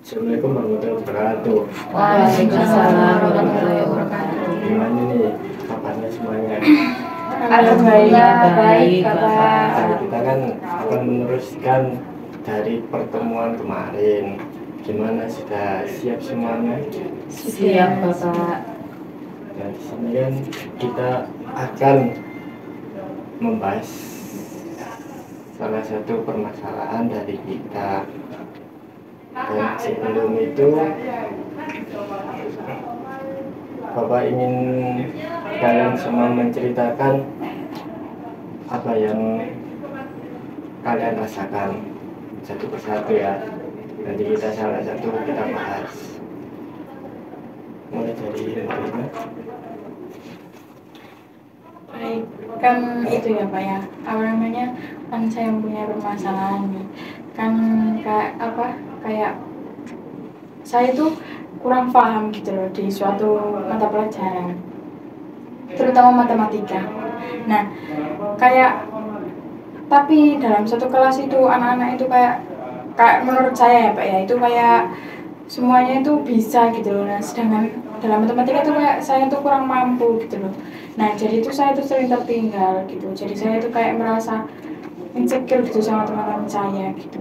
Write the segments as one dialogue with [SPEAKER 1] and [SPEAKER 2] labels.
[SPEAKER 1] Assalamualaikum warahmatullahi wabarakatuh.
[SPEAKER 2] Waalaikumsalam warahmatullahi wabarakatuh.
[SPEAKER 1] Gimana nih kabarnya semuanya?
[SPEAKER 2] Alhamdulillah baik, Bapak.
[SPEAKER 1] Kita kan akan meneruskan dari pertemuan kemarin. Gimana, sudah siap semuanya?
[SPEAKER 2] Siap, Bapak.
[SPEAKER 1] Nah, di sini kan kita akan membahas salah satu permasalahan dari kita. Dan sebelum itu Bapak ingin kalian semua menceritakan apa yang kalian rasakan satu persatu ya. Nanti kita salah satu kita bahas. Mulai dari Marina.
[SPEAKER 3] Baik, kan itu ya Pak ya, apa namanya, kan saya mempunyai permasalahan nih, kan kayak saya itu kurang paham gitu loh di suatu mata pelajaran, terutama matematika. Nah, tapi dalam satu kelas itu anak-anak itu kayak menurut saya ya Pak ya, itu kayak semuanya itu bisa gitu loh. Nah, sedangkan dalam matematika itu kayak saya tuh kurang mampu gitu loh. Nah, jadi itu saya tuh sering tertinggal gitu. Jadi saya tuh kayak merasa insecure gitu sama teman-teman saya gitu.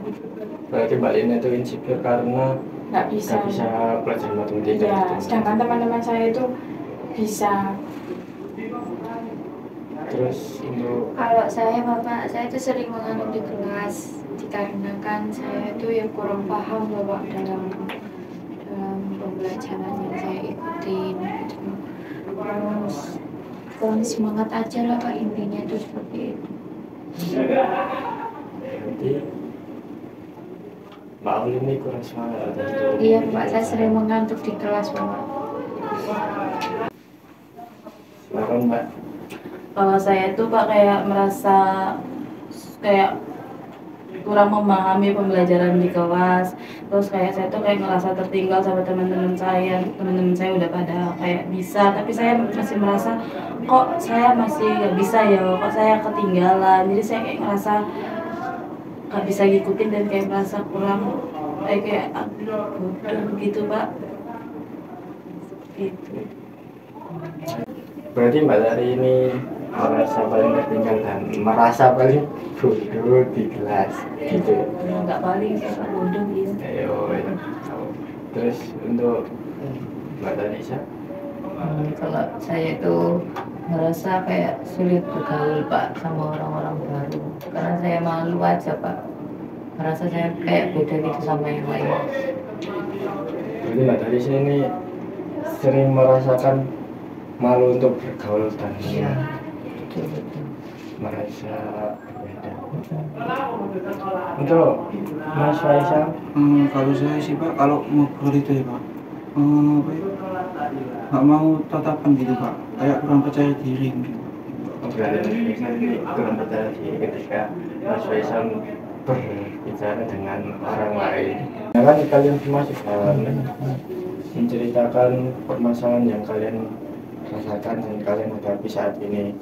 [SPEAKER 1] Berarti Mbak Lina itu insecure karena
[SPEAKER 3] Nggak bisa
[SPEAKER 1] pelajaran matematika.
[SPEAKER 3] Ya,
[SPEAKER 1] gitu.
[SPEAKER 3] sedangkan teman-teman saya itu bisa.
[SPEAKER 1] Terus untuk
[SPEAKER 4] Kalau saya Bapak, saya itu sering mengantuk di kelas dikarenakan saya itu yang kurang paham Bapak dalam pembelajaran yang saya ikutin gitu. Terus kurang semangat aja lah Pak, intinya itu seperti itu.
[SPEAKER 1] berarti Mbak Aul ini kurang semangat atau
[SPEAKER 4] Iya Pak, saya sering mengantuk di kelas Bapak.
[SPEAKER 1] silakan Mbak.
[SPEAKER 2] Kalau saya tuh Pak kayak merasa kayak kurang memahami pembelajaran di kelas. Terus kayak saya tuh kayak ngerasa tertinggal sama teman-teman saya. Teman-teman saya udah pada kayak bisa, tapi saya masih merasa kok saya masih nggak bisa ya, kok saya ketinggalan. Jadi saya kayak ngerasa nggak bisa ngikutin dan kayak merasa kurang kayak bodoh gitu Pak. Gitu.
[SPEAKER 1] Berarti Mbak Tari ini merasa paling tertinggal dan merasa paling bodoh di kelas gitu ya?
[SPEAKER 2] Nggak paling sih Pak, bodoh gitu.
[SPEAKER 1] Ayo, ya. Terus untuk Mbak Tanisa?
[SPEAKER 5] Kalau saya itu merasa kayak sulit bergaul Pak sama orang-orang baru karena saya malu aja Pak, merasa saya kayak beda gitu sama yang lain.
[SPEAKER 1] Berarti Mbak Tanisa ini sering merasakan malu untuk bergaul dan
[SPEAKER 5] Betul.
[SPEAKER 1] merasa berbeda. Untuk Mas Faisal?
[SPEAKER 6] Kalau saya sih Pak, kalau ngobrol itu ya Pak, apa ya, nggak mau tatapan gitu Pak, kayak kurang percaya diri gitu.
[SPEAKER 1] Berarti Mas Faisal ini kurang percaya diri ketika Mas Faisal berbicara dengan orang lain. Ya kan kalian semua sudah menceritakan permasalahan yang kalian rasakan dan kalian hadapi saat ini.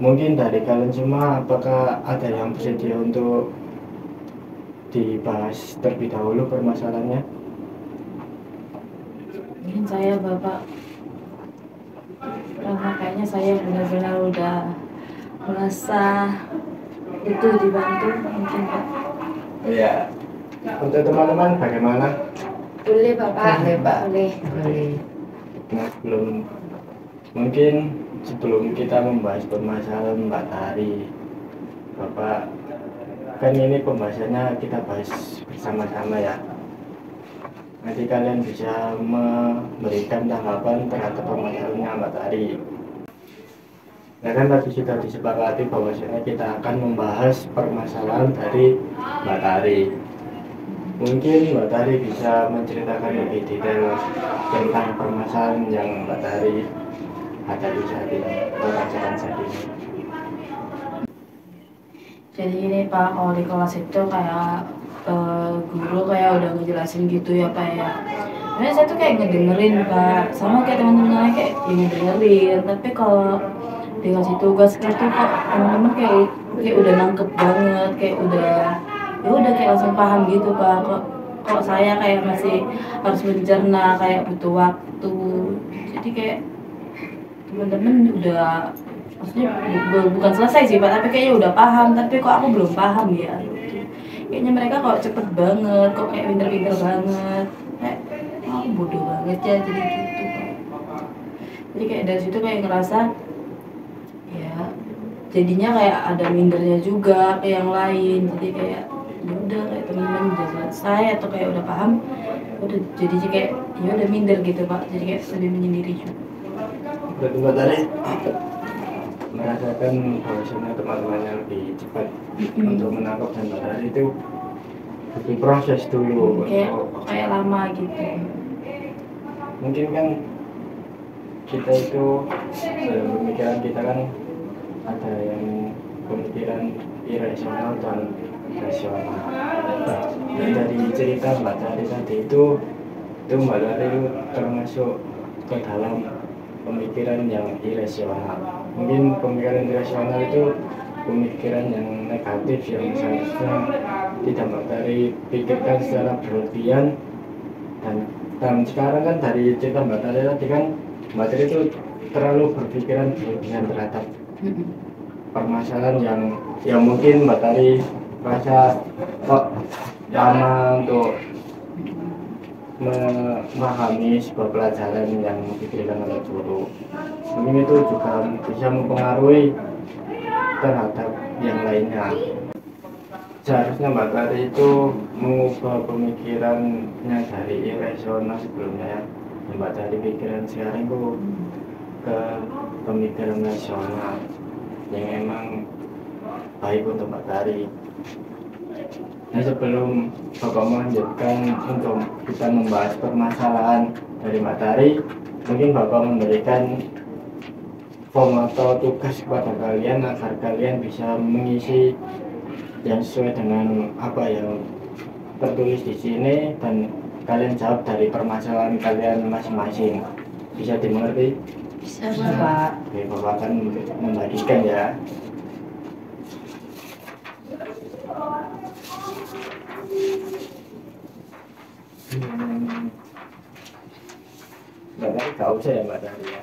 [SPEAKER 1] Mungkin dari kalian semua, apakah ada yang bersedia untuk dibahas terlebih dahulu permasalahannya?
[SPEAKER 2] Mungkin saya Bapak, karena kayaknya saya benar-benar udah merasa itu dibantu mungkin Pak.
[SPEAKER 1] Iya. Untuk teman-teman bagaimana?
[SPEAKER 4] Boleh Bapak?
[SPEAKER 5] Boleh Pak,
[SPEAKER 4] Boleh.
[SPEAKER 5] boleh.
[SPEAKER 1] Nah, sebelum kita membahas permasalahan Mbak Tari, Bapak, kan ini pembahasannya kita bahas bersama-sama ya. Nanti kalian bisa memberikan tanggapan terhadap permasalahannya Mbak Tari. Ya kan tadi sudah disepakati bahwasanya kita akan membahas permasalahan dari Mbak Tari. Mungkin Mbak Tari bisa menceritakan lebih detail tentang permasalahan yang Mbak Tari hadapi saat ini atau rasakan saat ini.
[SPEAKER 2] Jadi ini Pak, kalau di kelas itu kayak guru kayak udah ngejelasin gitu ya Pak ya. Sebenarnya saya tuh kayak ngedengerin Pak, sama kayak teman-teman lain kayak ngedengerin. Tapi kalau dikasih tugas gitu kok teman-teman kayak udah nangkep banget, kayak udah kayak langsung paham gitu Pak. kalau saya kayak masih harus mencerna, kayak butuh waktu. Jadi kayak teman-teman udah, maksudnya bukan selesai sih Pak, tapi kayaknya udah paham, tapi kok aku belum paham ya gitu. Kayaknya mereka kok cepet banget, kok kayak pinter-pinter banget, kayak aku bodoh banget ya, jadi gitu Pak. Jadi kayak dari situ kayak ngerasa ya jadinya kayak ada mindernya juga ke yang lain. Jadi kayak ya udah, kayak teman-teman udah selesai atau kayak udah paham, udah jadi kayak ya udah minder gitu Pak, jadi kayak lebih menyendiri juga.
[SPEAKER 1] Berarti Mbak Tari merasakan bahwasanya teman-temannya lebih cepat untuk menangkap, dan Mbak Tari itu butuh proses dulu
[SPEAKER 2] Kayak lama gitu.
[SPEAKER 1] Mungkin kan kita itu dalam pemikiran kita kan ada yang pemikiran irasional dan rasional. Dan dari cerita Mbak Tari tadi itu Mbak Tari itu termasuk ke dalam pemikiran yang irasional. Mungkin pemikiran irasional itu pemikiran yang negatif yang seharusnya tidak Mbak Tari pikirkan secara berlebihan. Dan sekarang kan dari cerita Mbak Tari tadi kan Mbak Tari itu terlalu berpikiran berlebihan terhadap permasalahan yang mungkin Mbak Tari rasa kok lama untuk memahami sebuah pelajaran yang diberikan oleh guru. Mungkin itu juga bisa mempengaruhi terhadap yang lainnya. Seharusnya Mbak Tari itu mengubah pemikirannya dari irasional sebelumnya ya. Mbak Tari pikiran sekarang itu ke pemikiran nasional yang emang baik untuk Mbak Tari. Nah, sebelum Bapak melanjutkan untuk kita membahas permasalahan dari Mbak Tari, mungkin Bapak memberikan form atau tugas kepada kalian agar kalian bisa mengisi yang sesuai dengan apa yang tertulis di sini, dan kalian jawab dari permasalahan kalian masing-masing. Bisa dimengerti?
[SPEAKER 4] Bisa
[SPEAKER 2] Pak.
[SPEAKER 1] Oke, Bapak akan membagikan ya. Mbak Tari gak usah ya Mbak Tari ya.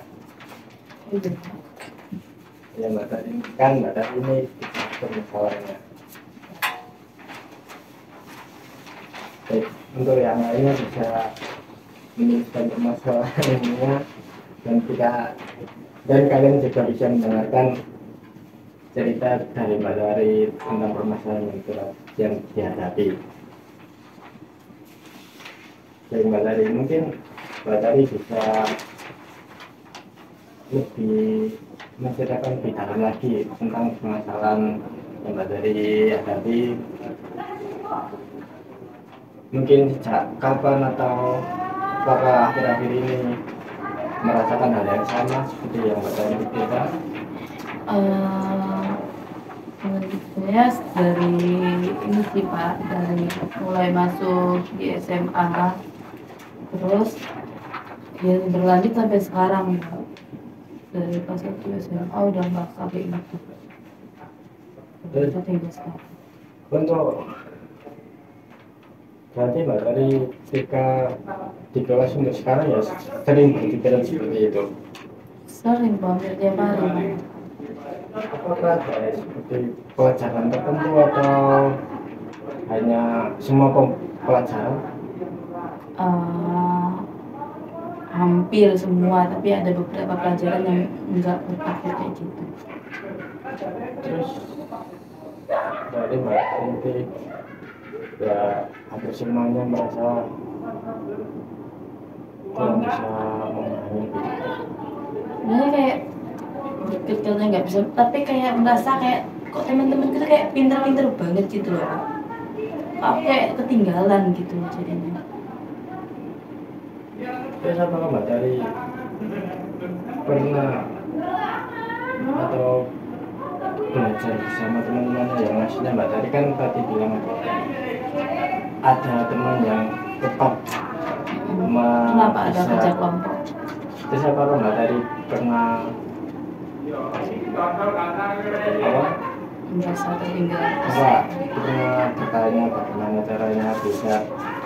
[SPEAKER 1] Ya Mbak Tari kan Mbak Tari ini permasalahannya. Baik, untuk yang lainnya bisa menuliskan permasalahannya, dan kalian juga bisa mendengarkan cerita dari Mbak Tari tentang permasalahan yang dihadapi. Dari Mbak Tari, mungkin Mbak Tari bisa lebih menceritakan lebih dalam lagi tentang permasalahan yang Mbak Tari hadapi. Mungkin sejak kapan atau apakah akhir-akhir ini merasakan hal yang sama seperti yang Mbak Tari pikirkan?
[SPEAKER 2] Sebenarnya dari ini sih Pak, dari mulai masuk di SMA, terus ya berlanjut sampai sekarang Pak. Dari kelas 1 SMA udah merasa kayak gitu. Terus hingga sekarang.
[SPEAKER 1] Untuk berarti Mbak Tari ketika di kelas untuk sekarang ya sering berpikiran seperti itu.
[SPEAKER 2] Sering Pak, hampir tiap hari Pak.
[SPEAKER 1] Apakah ada seperti pelajaran tertentu atau hanya semua pelajaran?
[SPEAKER 2] Hampir semua, tapi ada beberapa pelajaran yang enggak berpikir kayak gitu.
[SPEAKER 1] Terus dari Mbak Tari ya hampir semuanya merasa kurang bisa memahami gitu.
[SPEAKER 2] Sebenarnya kayak berpikirnya nggak bisa, tapi kayak merasa kayak kok teman-teman kita kayak pinter-pinter banget gitu loh Pak. Kok aku kayak ketinggalan gitu jadinya.
[SPEAKER 1] Terus apakah Mbak Tari pernah atau belajar bersama teman-teman yang maksudnya Mbak Tari kan tadi bilang ada teman yang tepat
[SPEAKER 2] Kenapa ada kerja kelompok?
[SPEAKER 1] Terus apakah Mbak Tari pernah
[SPEAKER 2] Merasa tertinggal.
[SPEAKER 1] pernah bertanya bagaimana caranya bisa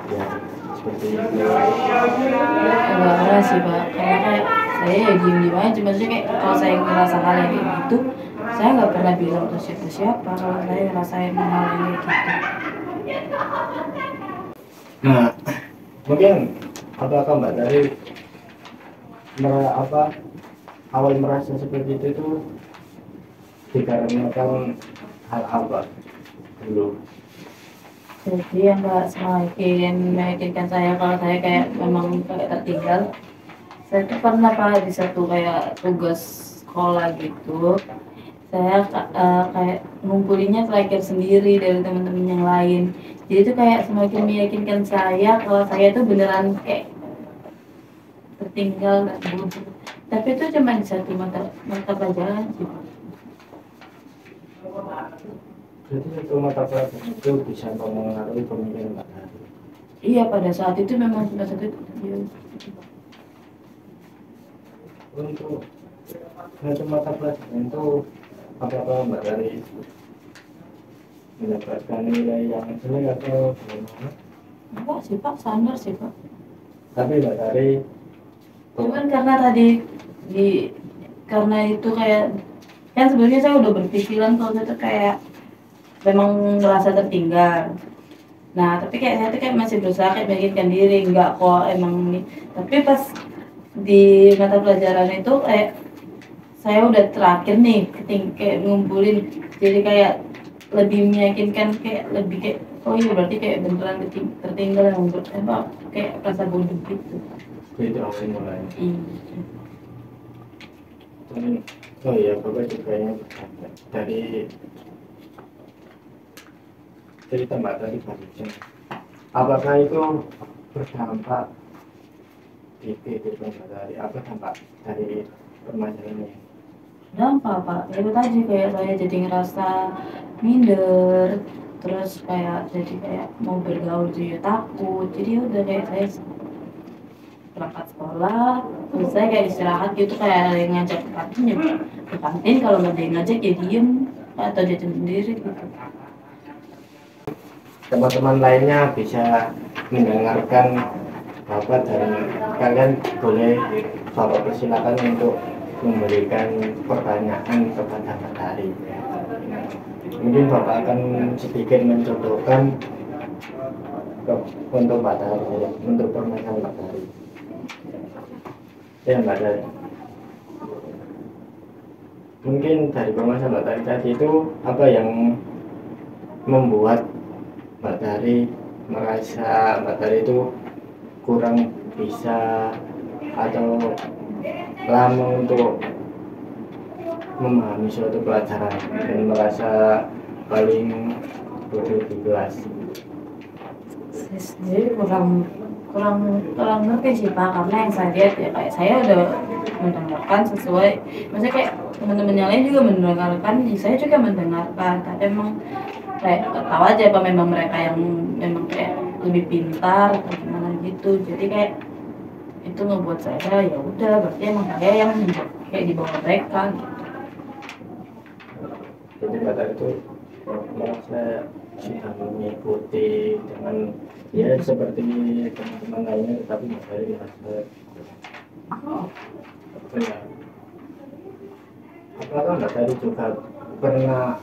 [SPEAKER 1] ya seperti itu.
[SPEAKER 2] Enggak pernah sih Pak, karena kayak saya ya diem-diem aja, maksudnya kayak kalau saya ngerasa hal yang kayak gitu, saya nggak pernah bilang ke siapa-siapa kalau saya ngerasain hal yang kayak gitu.
[SPEAKER 1] Nah, mungkin apakah Mbak dari awal merasa seperti itu tuh dikarenakan hal apa dulu?
[SPEAKER 2] Jadi yang nggak semakin meyakinkan saya kalau saya kayak memang kayak tertinggal. Saya tuh pernah Pak di satu kayak tugas sekolah gitu. Saya kayak ngumpulinnya terakhir sendiri dari teman-teman yang lain. Jadi itu kayak semakin meyakinkan saya kalau saya tuh beneran kayak tertinggal dan bodoh. Tapi itu cuma di satu mata pelajaran sih Pak.
[SPEAKER 1] Jadi itu mata pelajaran itu bisa mempengaruhi pemikiran Mbak Dari.
[SPEAKER 2] Iya pada saat itu memang cuma satu itu. Iya.
[SPEAKER 1] Untuk satu mata pelajaran itu apakah Mbak Dari mendapatkan nilai yang jelek atau bagaimana?
[SPEAKER 2] Enggak sih Pak, standar sih Pak.
[SPEAKER 1] Tapi Mbak Dari
[SPEAKER 2] Cuman karena tadi karena itu kayak kan sebenarnya saya udah berpikiran kalau itu kayak memang merasa tertinggal. Nah tapi kayak saya tuh kayak masih berusaha kayak meyakinkan diri enggak kok emang ini. Tapi pas di mata pelajaran itu kayak saya udah terakhir nih kayak ngumpulin, jadi kayak lebih meyakinkan, kayak lebih kayak oh iya berarti kayak beneran tertinggal yang kayak rasa bodoh gitu.
[SPEAKER 1] itu awal mulanya.
[SPEAKER 2] Iya.
[SPEAKER 1] Dan, oh iya, Bapak juga yang dari cerita Mbak tadi barusan, apakah itu berdampak di kehidupan Mbak Dari? Apa dampak dari permasalahan ini?
[SPEAKER 2] Dampak Pak, itu tadi kayak saya jadi ngerasa minder, terus kayak jadi kayak mau bergaul juga takut, jadi udah kayak saya berangkat sekolah, terus saya kayak istirahat gitu, kayak ada yang ngajak ke kantin ya ke kantin, kalau nggak ada yang ngajak ya diem atau jajan sendiri gitu.
[SPEAKER 1] Teman-teman lainnya bisa mendengarkan Bapak dan kalian boleh Bapak persilakan untuk memberikan pertanyaan kepada Mbak Dari. Mungkin Bapak akan sedikit mencontohkan untuk Mbak Dari, untuk permasalahan Mbak Dari. Ya Mbak Dari. Mungkin dari permasalahan Mbak Dari tadi itu apa yang membuat Mbak Dari merasa Mbak Dari itu kurang bisa atau lama untuk memahami suatu pelajaran dan merasa paling bodoh di kelas?
[SPEAKER 2] Saya sendiri kurang ngerti sih Pak, karena yang saya lihat ya kayak saya udah mendengarkan sesuai, maksudnya kayak teman-teman yang lain juga mendengarkan, saya juga mendengarkan, tapi emang kayak tahu aja apa memang mereka yang memang kayak lebih pintar atau gimana gitu, jadi kayak itu ngebuat saya ya udah berarti emang saya yang kayak di bawah mereka gitu.
[SPEAKER 1] Jadi Mbak Dari itu merasa sudah mengikuti dengan ya seperti teman-teman lainnya, tetapi Mbak Dari merasa ya. Apakah Mbak Dari juga pernah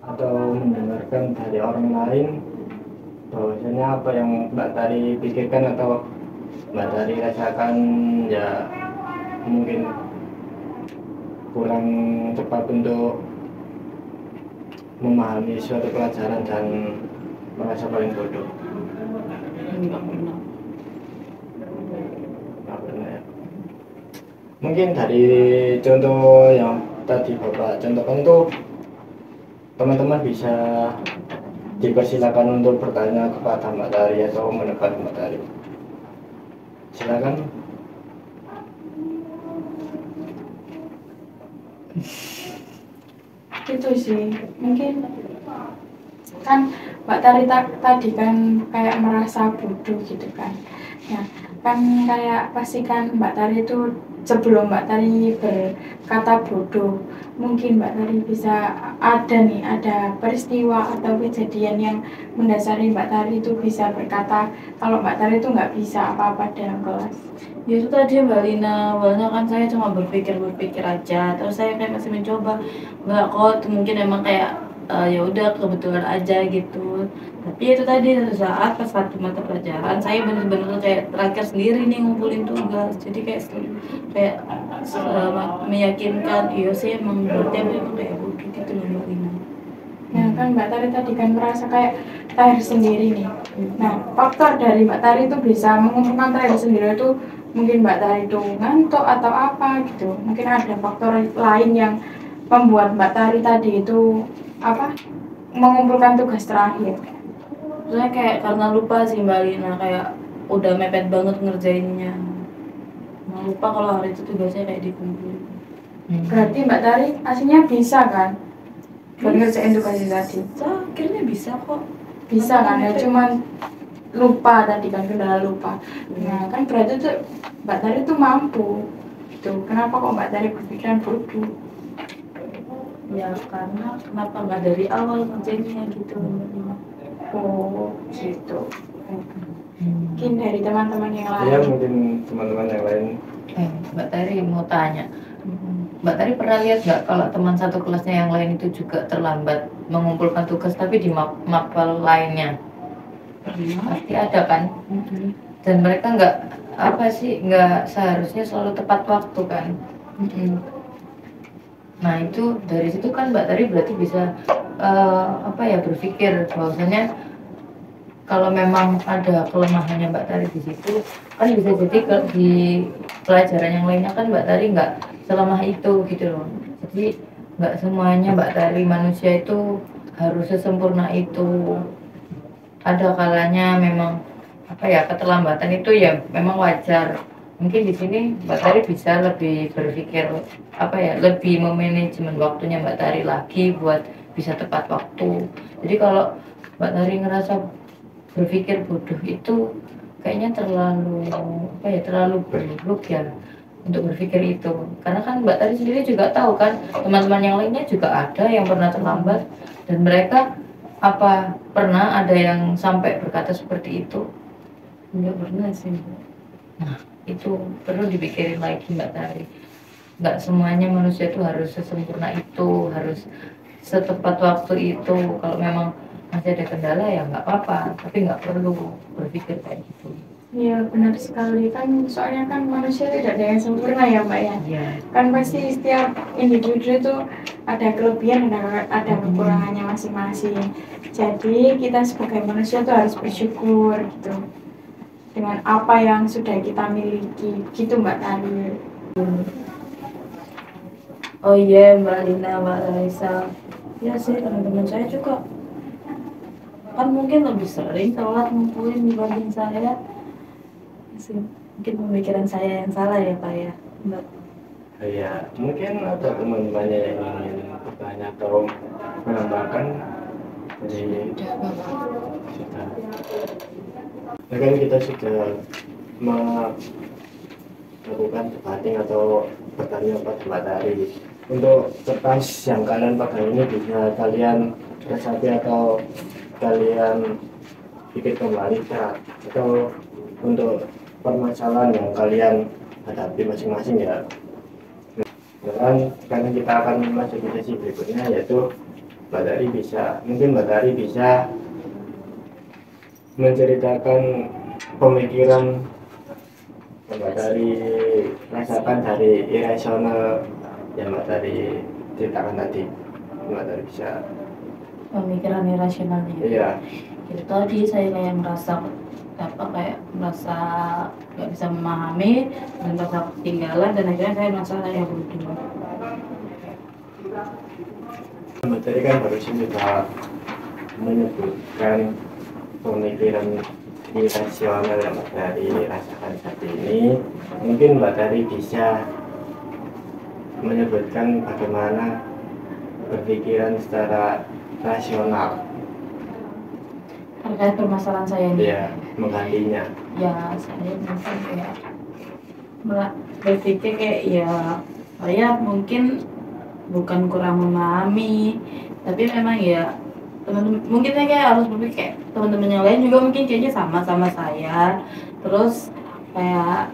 [SPEAKER 1] atau mendengarkan dari orang lain bahwasanya apa yang Mbak Dari pikirkan atau Mbak Dari rasakan ya mungkin kurang cepat untuk memahami suatu pelajaran dan merasa paling bodoh?
[SPEAKER 2] Enggak pernah.
[SPEAKER 1] Nggak pernah ya. Mungkin dari contoh yang tadi Bapak contohkan itu teman-teman bisa dipersilakan untuk bertanya kepada Mbak Dari atau menekan Mbak Dari. Silakan.
[SPEAKER 3] Itu sih mungkin kan Mbak Tari tadi kan kayak merasa bodoh gitu kan. Nah, kan kayak pastikan Mbak Tari itu sebelum Mbak Tari berkata bodoh, mungkin Mbak Tari bisa ada peristiwa atau kejadian yang mendasari Mbak Tari itu bisa berkata kalau Mbak Tari itu nggak bisa apa-apa dalam kelas.
[SPEAKER 2] Ya itu tadi Mbak Lina, awalnya kan saya cuma berpikir aja, terus saya kayak masih mencoba, nggak kok, mungkin emang kayak ya udah kebetulan aja gitu. Tapi itu tadi satu saat pas satu mata pelajaran saya bener-bener kayak terakhir sendiri nih ngumpulin tugas, jadi kayak meyakinkan, iya sih emang berarti aku emang kayak bodoh gitu loh Mbak Lina.
[SPEAKER 3] Nah kan Mbak Tari tadi kan merasa kayak terakhir sendiri nih. Nah faktor dari Mbak Tari itu bisa mengumpulkan terakhir sendiri itu mungkin Mbak Tari itu ngantuk atau apa gitu. Mungkin ada faktor lain yang membuat Mbak Tari tadi itu apa mengumpulkan tugas terakhir.
[SPEAKER 2] Saya kayak karena lupa sih Mbak Lina, kayak udah mepet banget ngerjainnya. Nah, lupa kalau hari itu tugasnya kayak dikumpulin.
[SPEAKER 3] Berarti Mbak Tari aslinya bisa kan buat ngerjain tugas itu tadi?
[SPEAKER 2] Akhirnya bisa kok.
[SPEAKER 3] Bisa kan ya, cuman lupa tadi kan, kendala lupa. Nah kan berarti tuh Mbak Tari tuh mampu gitu. Kenapa kok Mbak Tari berpikiran bodoh?
[SPEAKER 2] Ya karena kenapa nggak dari awal ngerjainnya gitu Mbak Lina.
[SPEAKER 3] Oh gitu. Mungkin dari teman-teman yang
[SPEAKER 1] Ya
[SPEAKER 3] lain.
[SPEAKER 1] mungkin teman-teman yang lain.
[SPEAKER 5] Mbak Tari mau tanya, Mbak Tari pernah lihat nggak kalau teman satu kelasnya yang lain itu juga terlambat mengumpulkan tugas tapi di mapel lainnya? Pasti ada kan? Dan mereka nggak seharusnya selalu tepat waktu kan? Nah itu dari situ kan Mbak Tari berarti bisa berpikir bahwasanya kalau memang ada kelemahannya Mbak Tari di situ kan bisa jadi di pelajaran yang lainnya kan Mbak Tari nggak selemah itu gitu loh. Jadi nggak semuanya Mbak Tari manusia itu harus sesempurna itu. Ada kalanya memang keterlambatan itu ya memang wajar. Mungkin di sini Mbak Tari bisa lebih berpikir lebih memanajemen waktunya Mbak Tari lagi buat bisa tepat waktu. Jadi kalau Mbak Tari ngerasa berpikir bodoh itu kayaknya terlalu buruk ya untuk berpikir itu. Karena kan Mbak Tari sendiri juga tahu kan teman-teman yang lainnya juga ada yang pernah terlambat dan mereka pernah ada yang sampai berkata seperti itu?
[SPEAKER 2] Nggak pernah sih.
[SPEAKER 5] Nah itu perlu dipikirin lagi Mbak Tari. Nggak semuanya manusia itu harus sesempurna itu, harus setepat waktu itu. Kalau memang masih ada kendala ya nggak apa-apa, tapi nggak perlu berpikir kayak gitu.
[SPEAKER 3] Iya benar sekali kan, soalnya kan manusia tidak ada yang sempurna ya Mbak ya.
[SPEAKER 5] Iya.
[SPEAKER 3] Kan pasti setiap individu itu ada kelebihan, ada kekurangannya masing-masing. Jadi kita sebagai manusia tuh harus bersyukur gitu dengan apa yang sudah kita miliki, gitu Mbak Tari.
[SPEAKER 2] Oh iya Mbak Lina, Mbak Raisa. Ya sih teman-teman saya juga kan mungkin lebih sering telat ngumpulin dibanding saya. Sih, mungkin pemikiran saya yang salah ya Pak ya Mbak.
[SPEAKER 1] Ya mungkin ada teman-temannya yang ingin bertanya atau menambahkan. Jadi kita sudah melakukan debating atau bertanya pada Mbak Tari. Untuk kertas yang kalian pakai ini bisa kalian resapi atau kalian bikin kembali atau untuk permasalahan yang kalian hadapi masing-masing ya. Dan sekarang kita akan masuk ke sesi berikutnya, yaitu Mbak Tari bisa menceritakan pemikiran yang Mbak Tari rasakan dari irasional yang Mbak Tari ceritakan tadi. Mbak Tari bisa
[SPEAKER 2] Pemikiran irasionalnya.
[SPEAKER 1] Iya.
[SPEAKER 2] Itu tadi saya kayak merasa nggak bisa memahami dan merasa ketinggalan dan akhirnya saya merasa saya bodoh.
[SPEAKER 1] Mbak Tari kan harusnya juga menyebutkan pemikiran irasional yang Mbak Tari rasakan saat ini. Mungkin Mbak Tari bisa menyebutkan bagaimana berpikiran secara rasional.
[SPEAKER 2] terkait permasalahan saya ini.
[SPEAKER 1] ya menggantinya.
[SPEAKER 2] Ya saya mungkin kayak berpikir kayak ya saya mungkin bukan kurang memahami, tapi memang ya teman-teman mungkin saya kayak harus berpikir kayak teman-teman yang lain juga mungkin kayaknya sama saya, terus kayak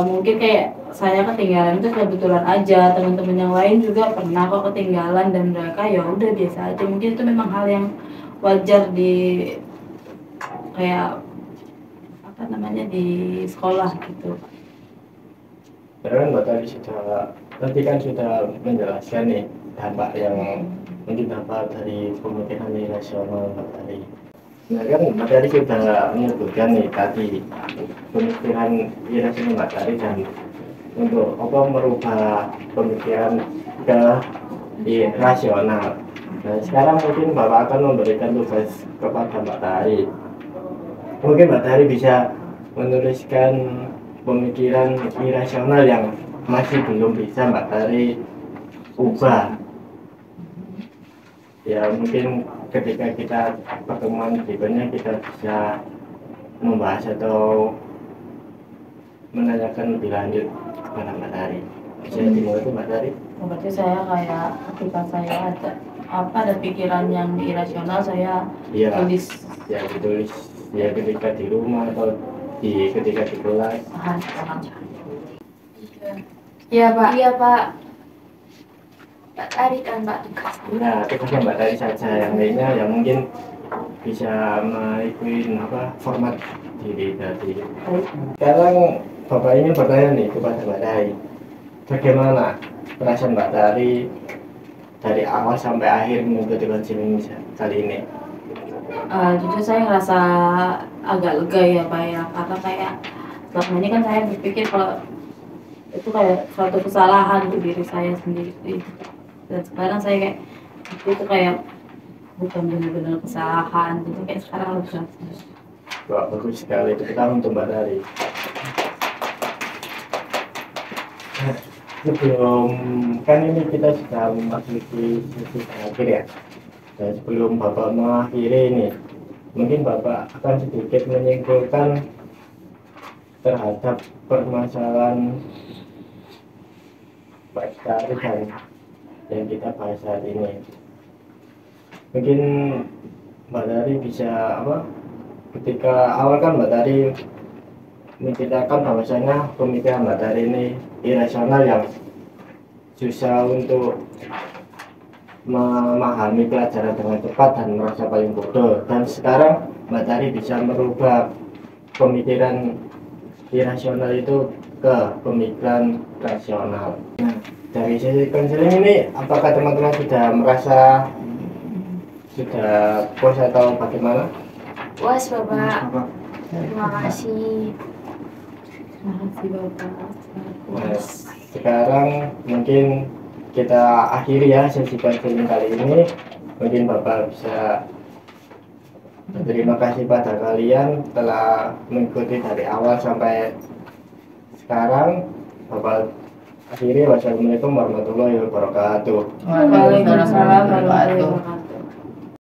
[SPEAKER 2] mungkin kayak saya ketinggalan itu kebetulan aja, teman-teman yang lain juga pernah kok ketinggalan dan mereka ya udah biasa aja, mungkin itu memang hal yang wajar di kayak apa namanya di sekolah gitu.
[SPEAKER 1] Karena Mbak tadi kan sudah menjelaskan nih dampak yang mungkin dampak dari pemikiran irasional Mbak tadi. Nah kan Mbak tadi sudah menyebutkan nih tadi pemikiran irasional Mbak tadi dan untuk apa merubah pemikiran ke rasional. Nah sekarang mungkin Bapak akan memberikan tugas kepada Mbak Tari. Mungkin Mbak Tari bisa menuliskan pemikiran irasional yang masih belum bisa Mbak Tari ubah. Ya mungkin ketika kita pertemuan berikutnya kita bisa membahas atau menanyakan lebih lanjut kepada Mbak Tari. Bisa dimulai itu Mbak Tari?
[SPEAKER 2] Berarti saya kayak ketika saya ada pikiran yang irasional saya
[SPEAKER 1] Iya.
[SPEAKER 2] tulis.
[SPEAKER 1] Ya ditulis ya ketika di rumah atau ketika di kelas.
[SPEAKER 2] Paham.
[SPEAKER 3] Iya Pak.
[SPEAKER 4] Iya Pak. Pak Tari kan Pak tugas.
[SPEAKER 1] Nah, tugasnya Mbak Tari saja, yang lainnya ya mungkin bisa mengikuti format diri tadi. Sekarang Bapak ingin bertanya nih kepada Mbak Tari, bagaimana perasaan Mbak Tari dari awal sampai akhir mengikuti konseling kali ini?
[SPEAKER 2] Jujur saya ngerasa agak lega ya Pak ya, karena kayak selama ini kan saya berpikir kalau itu kayak suatu kesalahan untuk diri saya sendiri, dan sekarang saya kayak itu kayak bukan benar-benar kesalahan, jadi kayak sekarang lega.
[SPEAKER 1] Wah, bagus sekali, tepuk tangan untuk Mbak Tari. Sebelum kan ini kita sudah memasuki sesi akhir ya. Dan sebelum Bapak mengakhiri ini, mungkin Bapak akan sedikit menyimpulkan terhadap permasalahan Mbak Tari dan yang kita bahas saat ini. Mungkin Mbak Tari bisa ketika awal kan Mbak Tari menceritakan bahwasanya pemikiran Mbak Tari ini irasional yang susah untuk memahami pelajaran dengan cepat dan merasa paling bodoh, dan sekarang Mbak Tari bisa merubah pemikiran irasional itu ke pemikiran rasional. Nah, dari sisi konseling ini apakah teman-teman sudah merasa sudah puas atau bagaimana?
[SPEAKER 4] Puas Bapak.
[SPEAKER 6] Bapak.
[SPEAKER 4] Terima kasih.
[SPEAKER 2] Terima kasih Bapak.
[SPEAKER 1] Nah, sekarang mungkin kita akhiri ya sesi konseling kali ini. Mungkin Bapak bisa berterima kasih pada kalian telah mengikuti dari awal sampai sekarang. Bapak akhiri, wassalamualaikum warahmatullahi wabarakatuh.
[SPEAKER 2] Waalaikumsalam warahmatullahi wabarakatuh.